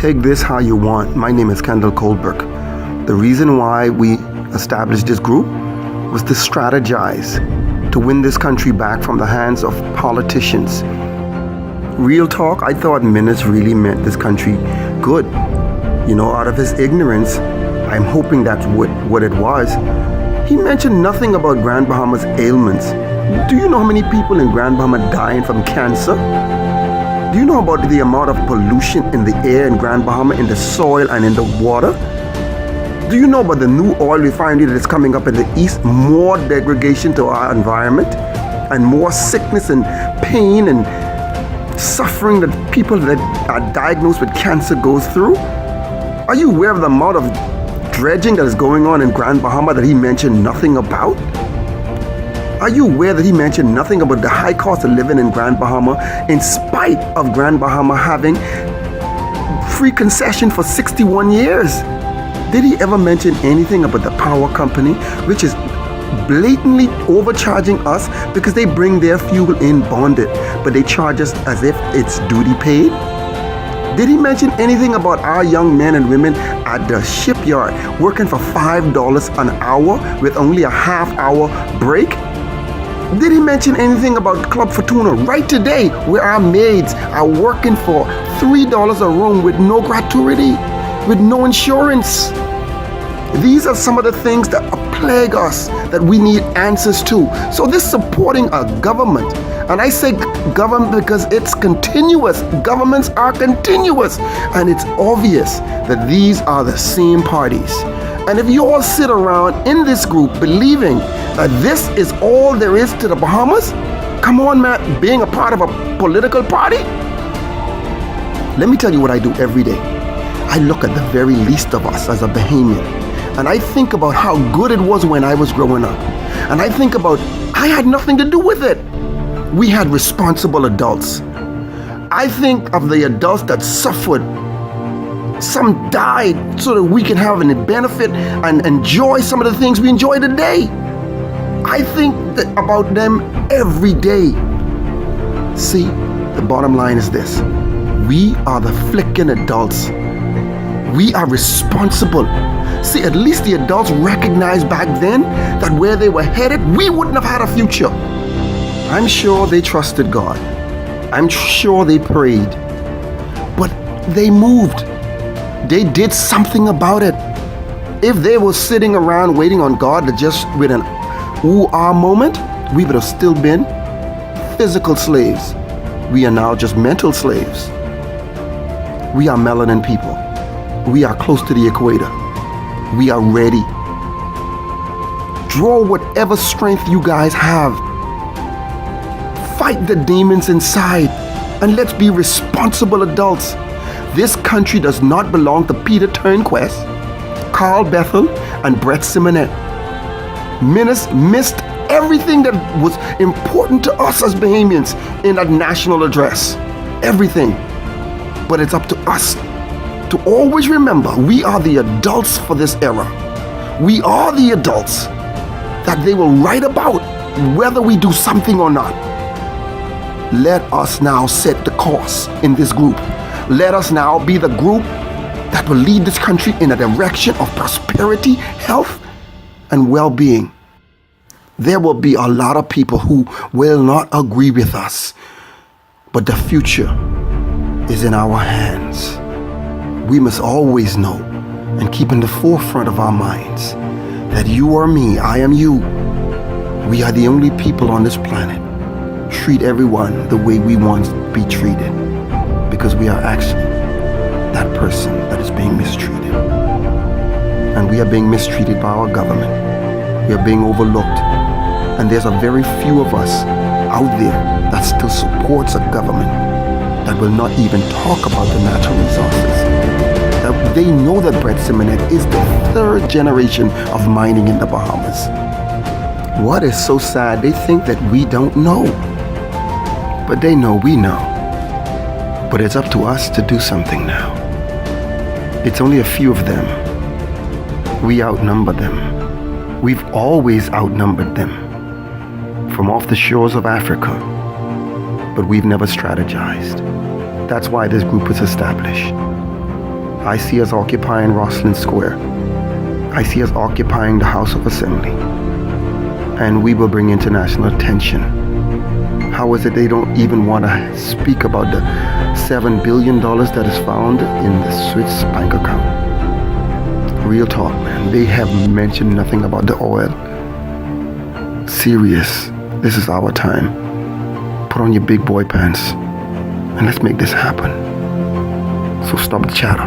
Take this how you want. My name is Kendall Goldberg. The reason why we established this group was to strategize, to win this country back from the hands of politicians. Real talk, I thought Minutes really meant this country good. You know, out of his ignorance, I'm hoping that's what it was. He mentioned nothing about Grand Bahama's ailments. Do you know how many people in Grand Bahama dying from cancer? Do you know about the amount of pollution in the air in Grand Bahama, in the soil and in the water? Do you know about the new oil refinery that is coming up in the east? More degradation to our environment and more sickness and pain and suffering that people that are diagnosed with cancer goes through? Are you aware of the amount of dredging that is going on in Grand Bahama that he mentioned nothing about? Are you aware that he mentioned nothing about the high cost of living in Grand Bahama in spite of Grand Bahama having free concession for 61 years? Did he ever mention anything about the power company, which is blatantly overcharging us because they bring their fuel in bonded, but they charge us as if it's duty paid? Did he mention anything about our young men and women at the shipyard working for $5 an hour with only a half-hour break? Did he mention anything about Club Fortuna right today, where our maids are working for $3 a room with no gratuity, with no insurance? These are some of the things that plague us that we need answers to. So this supporting a government, and I say government because it's continuous. Governments are continuous, and it's obvious that these are the same parties. And if you all sit around in this group believing that this is all there is to the Bahamas, come on, man, being a part of a political party? Let me tell you what I do every day. I look at the very least of us as a Bahamian, and I think about how good it was when I was growing up. And I think about, I had nothing to do with it. We had responsible adults. I think of the adults that suffered. Some died so that we can have a benefit and enjoy some of the things we enjoy today. I think about them every day. See, the bottom line is this. We are the flicking adults. We are responsible. See, at least the adults recognized back then that where they were headed, we wouldn't have had a future. I'm sure they trusted God. I'm sure they prayed. But they moved. They did something about it. If they were sitting around waiting on God to just with an ooh-ah moment, we would have still been physical slaves. We are now just mental slaves. We are melanin people. We are close to the equator. We are ready. Draw whatever strength you guys have. Fight the demons inside, and let's be responsible adults. This country does not belong to Peter Turnquest, Carl Bethel, and Brett Simonet. Menace missed everything that was important to us as Bahamians in that national address. Everything. But it's up to us to always remember we are the adults for this era. We are the adults that they will write about whether we do something or not. Let us now set the course in this group. Let us now be the group that will lead this country in a direction of prosperity, health, and well-being. There will be a lot of people who will not agree with us, but the future is in our hands. We must always know and keep in the forefront of our minds that you are me, I am you. We are the only people on this planet. Treat everyone the way we want to be treated, because we are actually that person that is being mistreated. And we are being mistreated by our government. We are being overlooked. And there's a very few of us out there that still supports a government that will not even talk about the natural resources. That they know that Brett Simonet is the third generation of mining in the Bahamas. What is so sad, they think that we don't know. But they know we know. But it's up to us to do something now. It's only a few of them. We outnumber them. We've always outnumbered them from off the shores of Africa. But we've never strategized. That's why this group was established. I see us occupying Roslyn Square. I see us occupying the House of Assembly. And we will bring international attention. How is it they don't even want to speak about the $7 billion that is found in the Swiss bank account? Real talk, man. They have mentioned nothing about the oil. Serious. This is our time. Put on your big boy pants and let's make this happen. So stop the chatter.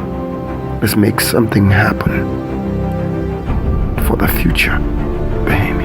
Let's make something happen for the future, Bahama.